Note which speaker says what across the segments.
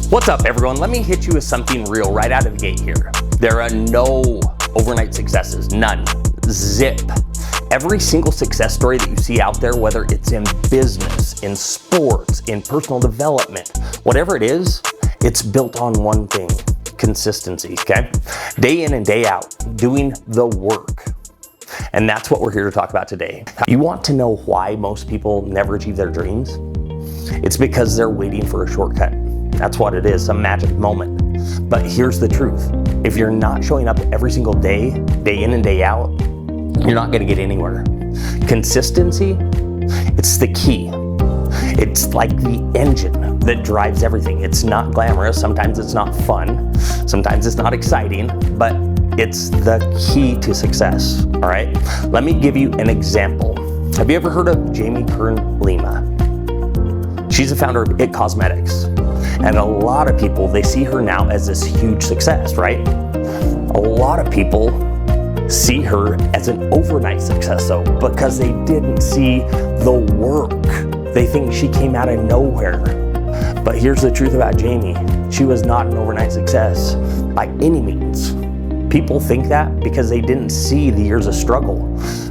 Speaker 1: What's up, everyone? Let me hit you with something real right out of the gate here. There are no overnight successes, none, zip. Every single success story that you see out there, whether it's in business, in sports, in personal development, whatever it is, it's built on one thing, consistency, okay? Day in and day out, doing the work. And that's what we're here to talk about today. You want to know why most people never achieve their dreams? It's because they're waiting for a shortcut. That's what it is, some magic moment. But here's the truth. If you're not showing up every single day, day in and day out, you're not gonna get anywhere. Consistency, it's the key. It's like the engine that drives everything. It's not glamorous, sometimes it's not fun, sometimes it's not exciting, but it's the key to success, all right? Let me give you an example. Have you ever heard of Jamie Kern Lima? She's the founder of It Cosmetics. And a lot of people, they see her now as this huge success, right? A lot of people see her as an overnight success though, because they didn't see the work. They think she came out of nowhere. But here's the truth about Jamie. She was not an overnight success by any means. People think that because they didn't see the years of struggle,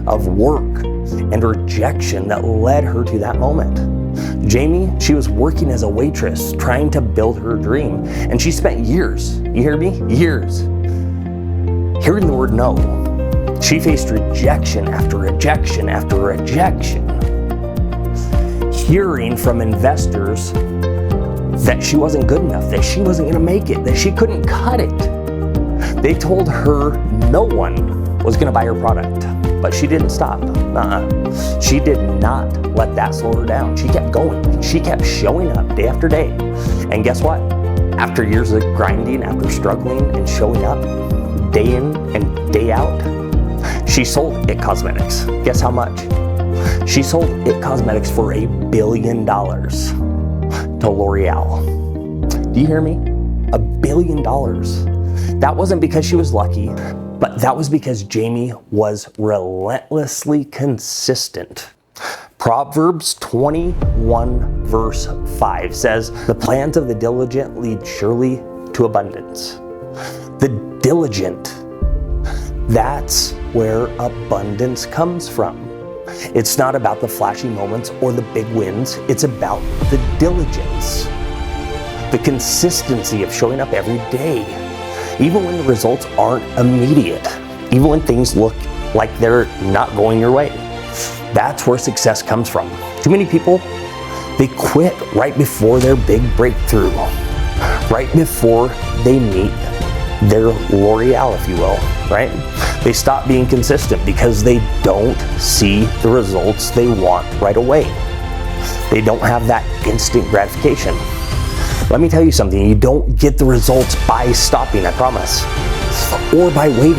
Speaker 1: of work and rejection that led her to that moment. Jamie, she was working as a waitress, trying to build her dream. And she spent years, you hear me? Years, hearing the word no. She faced rejection after rejection after rejection. Hearing from investors that she wasn't good enough, that she wasn't gonna make it, that she couldn't cut it. They told her no one was gonna buy her product, but she didn't stop. She did not let that slow her down. She kept going. She kept showing up day after day. And guess what? After years of grinding, after struggling and showing up day in and day out, she sold It Cosmetics. Guess how much? She sold It Cosmetics for $1 billion to L'Oreal. Do you hear me? $1 billion. That wasn't because she was lucky, but that was because Jamie was relentlessly consistent. Proverbs 21 verse 5 says, "The plans of the diligent lead surely to abundance." The diligent, that's where abundance comes from. It's not about the flashy moments or the big wins. It's about the diligence, the consistency of showing up every day. Even when the results aren't immediate, even when things look like they're not going your way. That's where success comes from. Too many people, they quit right before their big breakthrough, right before they meet their L'Oreal, if you will, right? They stop being consistent because they don't see the results they want right away. They don't have that instant gratification. Let me tell you something, you don't get the results by stopping, I promise, or by waiting.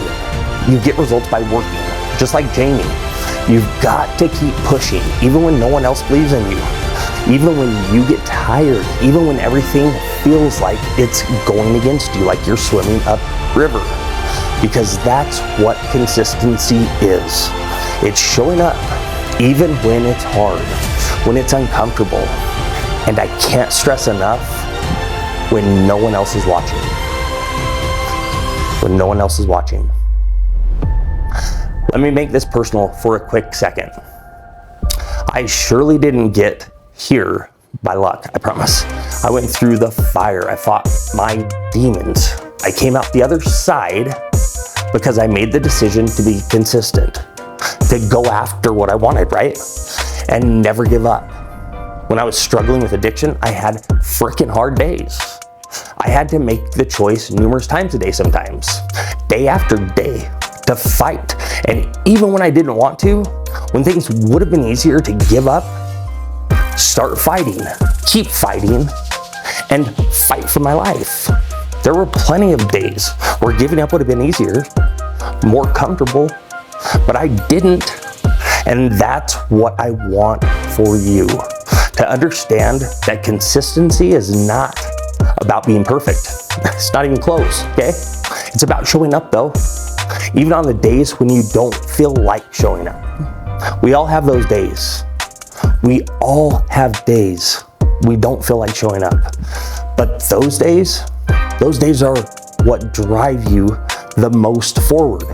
Speaker 1: You get results by working, just like Jamie. You've got to keep pushing, even when no one else believes in you, even when you get tired, even when everything feels like it's going against you, like you're swimming upriver, because that's what consistency is. It's showing up, even when it's hard, when it's uncomfortable, and I can't stress enough, when no one else is watching. When no one else is watching. Let me make this personal for a quick second. I surely didn't get here by luck, I promise. I went through the fire. I fought my demons. I came out the other side because I made the decision to be consistent, to go after what I wanted, right? And never give up. When I was struggling with addiction, I had freaking hard days. I had to make the choice numerous times a day sometimes, day after day, to fight. And even when I didn't want to, when things would have been easier to give up, start fighting, keep fighting, and fight for my life. There were plenty of days where giving up would have been easier, more comfortable, but I didn't. And that's what I want for you, to understand that consistency is not about being perfect. It's not even close, okay? It's about showing up though, even on the days when you don't feel like showing up. We all have those days. We all have days we don't feel like showing up. But those days are what drive you the most forward.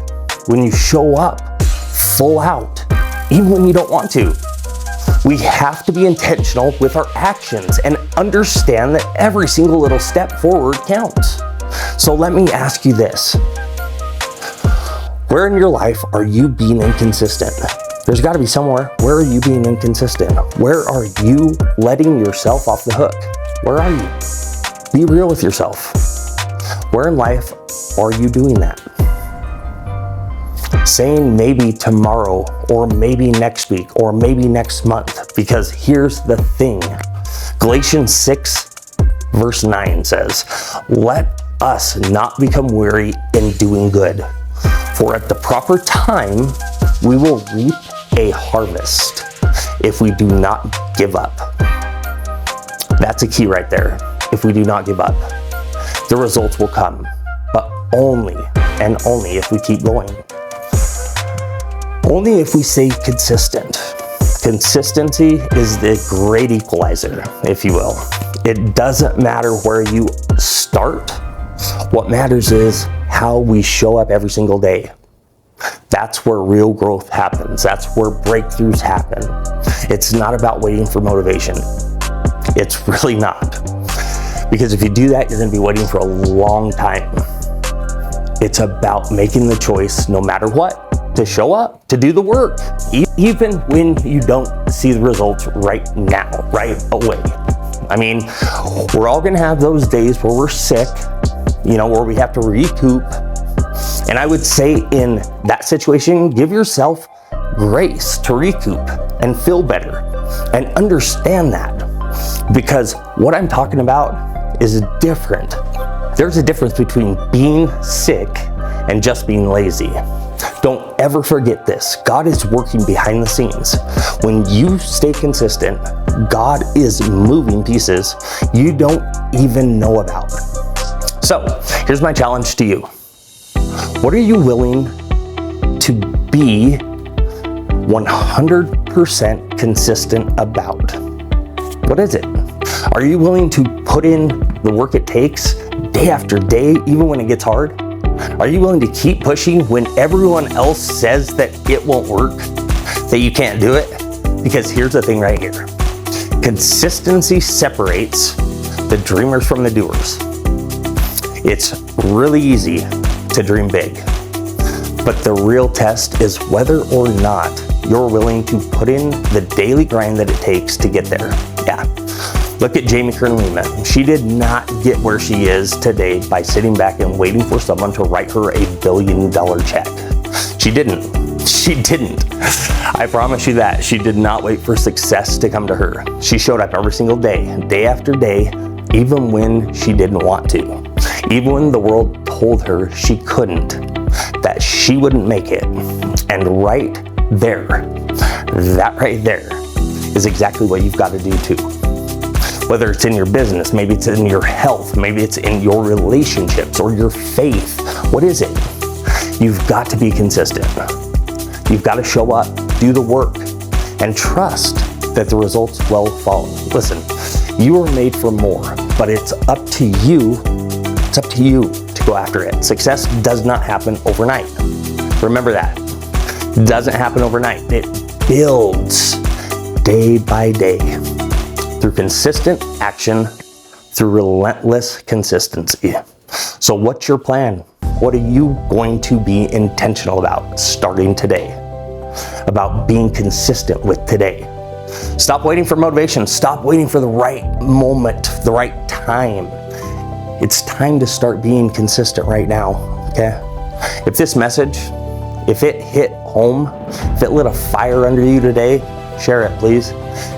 Speaker 1: When you show up full out, even when you don't want to. We have to be intentional with our actions and understand that every single little step forward counts. So let me ask you this. Where in your life are you being inconsistent? There's got to be somewhere. Where are you being inconsistent? Where are you letting yourself off the hook? Where are you? Be real with yourself. Where in life are you doing that? Saying maybe tomorrow, or maybe next week, or maybe next month, because here's the thing. Galatians 6 verse 9 says, "Let us not become weary in doing good, for at the proper time we will reap a harvest if we do not give up." That's a key right there. If we do not give up, the results will come, but only and only if we keep going. Only if we stay consistent. Consistency is the great equalizer, if you will. It doesn't matter where you start. What matters is how we show up every single day. That's where real growth happens. That's where breakthroughs happen. It's not about waiting for motivation. It's really not. Because if you do that, you're going to be waiting for a long time. It's about making the choice, no matter what, to show up, to do the work, even when you don't see the results right now, right away. I mean, we're all gonna have those days where we're sick, where we have to recoup. And I would say in that situation, give yourself grace to recoup and feel better and understand that. Because what I'm talking about is different. There's a difference between being sick and just being lazy. Don't ever forget this. God is working behind the scenes. When you stay consistent, God is moving pieces you don't even know about. So, here's my challenge to you. What are you willing to be 100% consistent about? What is it? Are you willing to put in the work it takes day after day, even when it gets hard? Are you willing to keep pushing when everyone else says that it won't work, that you can't do it? Because here's the thing right here. Consistency separates the dreamers from the doers. It's really easy to dream big, but the real test is whether or not you're willing to put in the daily grind that it takes to get there. Yeah. Look at Jamie Kern-Lehman. She did not get where she is today by sitting back and waiting for someone to write her $1 billion check. She didn't. I promise you that. She did not wait for success to come to her. She showed up every single day, day after day, even when she didn't want to. Even when the world told her she couldn't, that she wouldn't make it. And right there, that right there is exactly what you've got to do too. Whether it's in your business, maybe it's in your health, maybe it's in your relationships or your faith. What is it? You've got to be consistent. You've got to show up, do the work, and trust that the results will follow. Listen, you are made for more, but it's up to you. It's up to you to go after it. Success does not happen overnight. Remember that. It doesn't happen overnight. It builds day by day. Through consistent action, through relentless consistency. So what's your plan? What are you going to be intentional about starting today? About being consistent with today. Stop waiting for motivation. Stop waiting for the right moment, the right time. It's time to start being consistent right now, okay? If this message, if it hit home, if it lit a fire under you today, share it, please.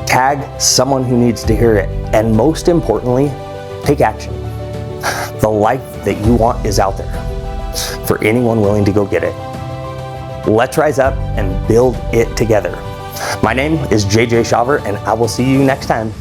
Speaker 1: Tag someone who needs to hear it. And most importantly, take action. The life that you want is out there for anyone willing to go get it. Let's rise up and build it together. My name is JJ Shawver, and I will see you next time.